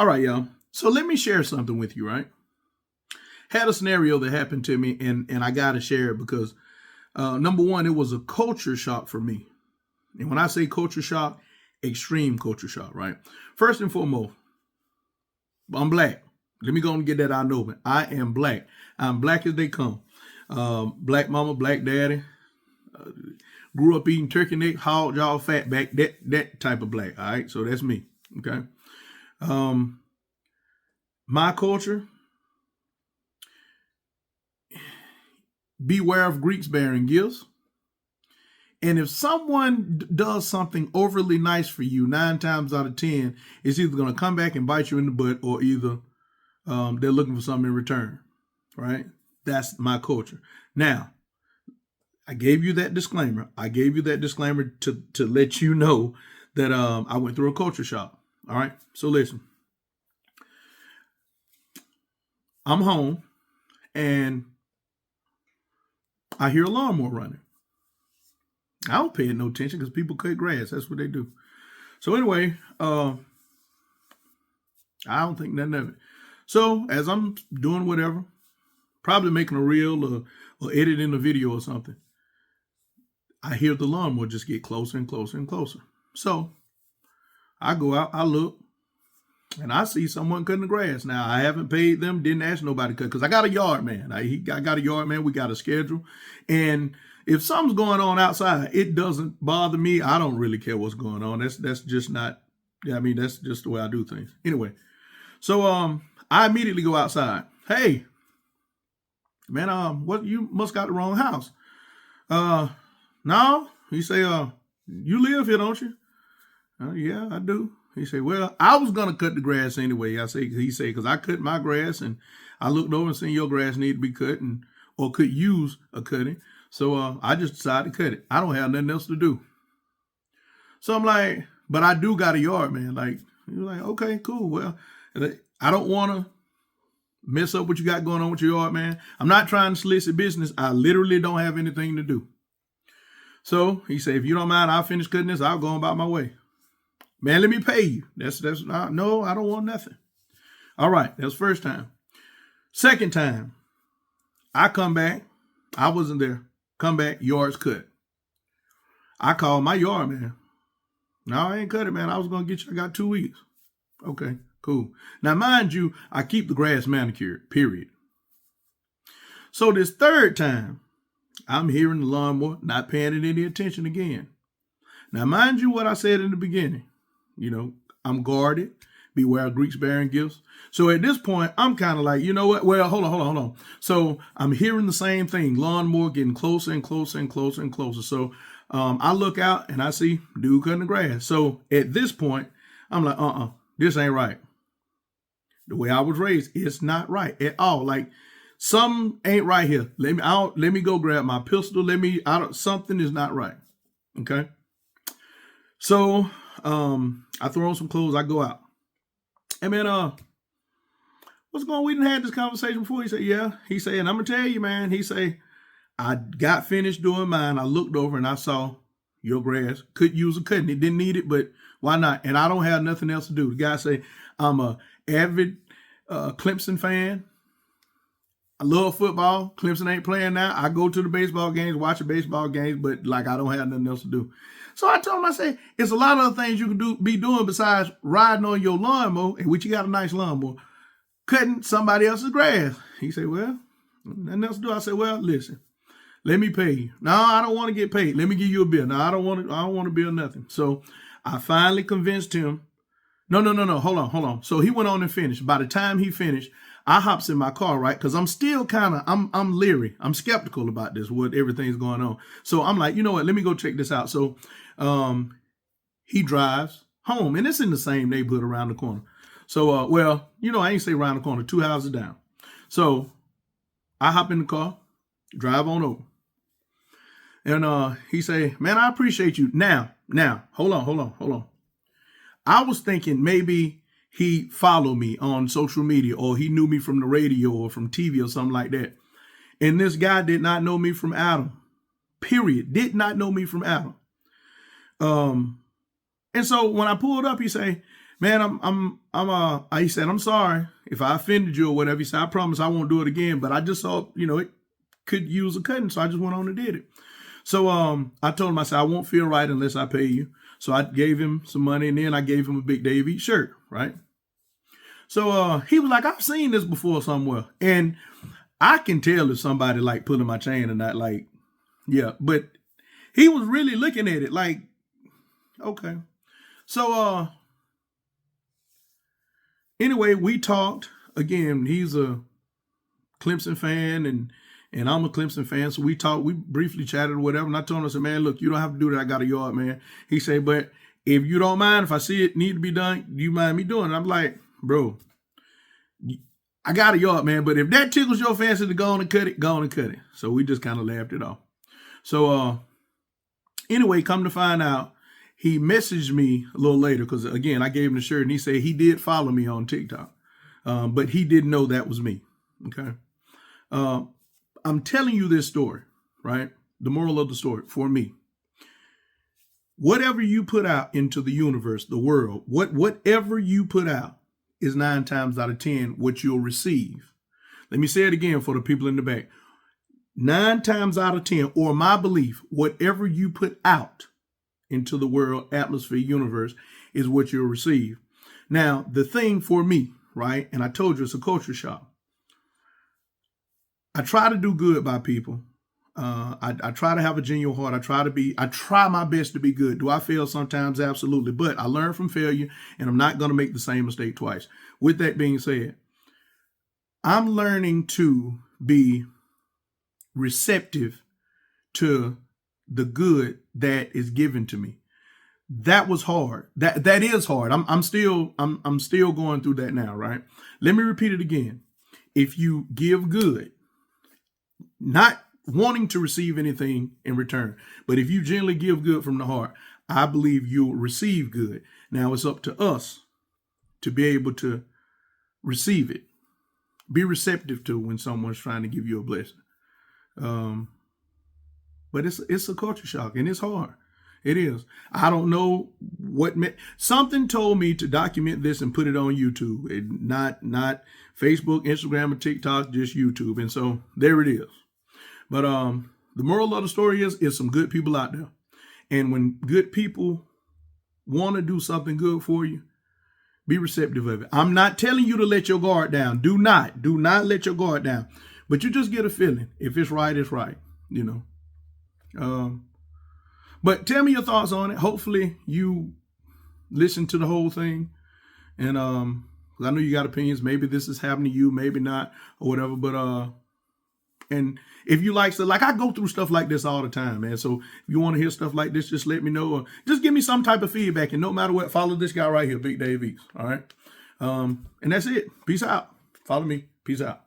All right, y'all. So let me share something with you, right? Had a scenario that happened to me, and I got to share it because, number one, it was a culture shock for me. And when I say culture shock, extreme culture shock, right? First and foremost, I'm black. Let me go and get that out of I am black. I'm black as they come. Black mama, black daddy. Grew up eating turkey neck, hog jaw, fat back. That type of black. All right, so that's me. Okay. My culture. Beware of Greeks bearing gifts. And if someone does something overly nice for you, 9 times out of 10, it's either going to come back and bite you in the butt, or either they're looking for something in return, right? That's my culture. Now, I gave you that disclaimer. To let you know that I went through a culture shock. All right. So listen, I'm home and I hear a lawnmower running. I don't pay it no attention because people cut grass. That's what they do. So anyway, I don't think nothing of it. So as I'm doing whatever, probably making a reel or editing a video or something, I hear the lawnmower just get closer and closer and closer. So I go out, I look, and I see someone cutting the grass. Now, I haven't paid them, didn't ask nobody to cut, because I got a yard man. I got a yard man. We got a schedule. And if something's going on outside, it doesn't bother me. I don't really care what's going on. That's just not, that's just the way I do things. Anyway, so I immediately go outside. Hey, man, what, you must got the wrong house. No, he say, you live here, don't you? Yeah, I do. He said, well, I was going to cut the grass anyway. He said, because I cut my grass and I looked over and seen your grass need to be cut or could use a cutting. So I just decided to cut it. I don't have nothing else to do. So I'm like, but I do got a yard, man. Like, you're like, okay, cool. Well, I don't want to mess up what you got going on with your yard, man. I'm not trying to solicit business. I literally don't have anything to do. So he said, if you don't mind, I'll finish cutting this. I'll go about my way. Man, let me pay you. That's no, I don't want nothing. All right, that's first time. Second time, I come back. I wasn't there. Come back, yard's cut. I called my yard man. No, I ain't cut it, man. I was going to get you. I got 2 weeks. Okay, cool. Now, mind you, I keep the grass manicured, period. So this third time, I'm hearing the lawnmower, not paying it any attention again. Now, mind you what I said in the beginning. I'm guarded. Beware of Greeks bearing gifts. So at this point, I'm kind of like, you know what? Well, hold on. So I'm hearing the same thing. Lawnmower getting closer and closer and closer and closer. So I look out and I see dude cutting the grass. So at this point, I'm like, this ain't right. The way I was raised, it's not right at all. Like, something ain't right here. Let me go grab my pistol. Something is not right. Okay. So I throw on some clothes. I go out. Hey, man, what's going on? We didn't have this conversation before. He said, yeah. He said, and I'm going to tell you, man. He said, I got finished doing mine. I looked over and I saw your grass. Could use a cutting. It didn't need it, but why not? And I don't have nothing else to do. The guy say, I'm a avid Clemson fan. I love football. Clemson ain't playing now. I go to the baseball games, watch the baseball games, but like I don't have nothing else to do. So I told him, I say, it's a lot of other things you can be doing besides riding on your lawnmower, which you got a nice lawnmower, cutting somebody else's grass. He said, well, nothing else to do. I said, well, listen, let me pay you. No, I don't want to get paid. Let me give you a bill. No, I don't want to bill nothing. So I finally convinced him. No. Hold on. So he went on and finished. By the time he finished, I hops in my car, right? Because I'm still I'm leery. I'm skeptical about this, what everything's going on. So I'm like, you know what? Let me go check this out. So he drives home, and it's in the same neighborhood around the corner. So, I ain't say around the corner, 2 houses down. So I hop in the car, drive on over. And he say, man, I appreciate you. Now, hold on. I was thinking maybe he followed me on social media, or he knew me from the radio or from TV or something like that. And this guy did not know me from Adam. Period. Did not know me from Adam. And so when I pulled up, he say, man, he said, I'm sorry if I offended you or whatever. He said, I promise I won't do it again. But I just saw, it could use a cutting. So I just went on and did it. So I told him, I said, I won't feel right unless I pay you. So I gave him some money, and then I gave him a Big Dave Eats shirt, right? So he was like, I've seen this before somewhere. And I can tell if somebody like pulling my chain or not, like, yeah. But he was really looking at it like, okay. So anyway, we talked. Again, he's a Clemson fan, and I'm a Clemson fan. So we talked, we briefly chatted or whatever. And I told him, I said, man, look, you don't have to do that. I got a yard, man. He said, but if you don't mind, if I see it need to be done, do you mind me doing it? I'm like, bro, I got a yard, man. But if that tickles your fancy to go on and cut it, go on and cut it. So we just kind of laughed it off. So anyway, come to find out, he messaged me a little later because, again, I gave him the shirt, and he said he did follow me on TikTok, but he didn't know that was me, okay? I'm telling you this story, right? The moral of the story for me. Whatever you put out into the universe, the world, whatever you put out is 9 times out of 10 what you'll receive. Let me say it again for the people in the back. 9 times out of 10, or my belief, whatever you put out into the world, atmosphere, universe, is what you'll receive. Now, the thing for me, right, and I told you it's a culture shock. I try to do good by people. I try to have a genuine heart. I try my best to be good. Do I fail sometimes? Absolutely. But I learn from failure, and I'm not going to make the same mistake twice. With that being said, I'm learning to be receptive to the good that is given to me. That was hard. That is hard. I'm still going through that now, right? Let me repeat it again. If you give good, not wanting to receive anything in return, but if you genuinely give good from the heart, I believe you'll receive good. Now it's up to us to be able to receive it. Be receptive to when someone's trying to give you a blessing. But it's a culture shock, and it's hard. It is. I don't know something told me to document this and put it on YouTube, and not Facebook, Instagram, or TikTok, just YouTube. And so there it is. But the moral of the story is some good people out there. And when good people want to do something good for you, be receptive of it. I'm not telling you to let your guard down. Do not let your guard down. But you just get a feeling. If it's right, it's right, But tell me your thoughts on it. Hopefully you listen to the whole thing. And 'cause I know you got opinions. Maybe this is happening to you, maybe not, or whatever. But and if you like I go through stuff like this all the time, man. So if you want to hear stuff like this, just let me know, or just give me some type of feedback. And no matter what, follow this guy right here, Big Dave Eats. All right. And that's it. Peace out. Follow me. Peace out.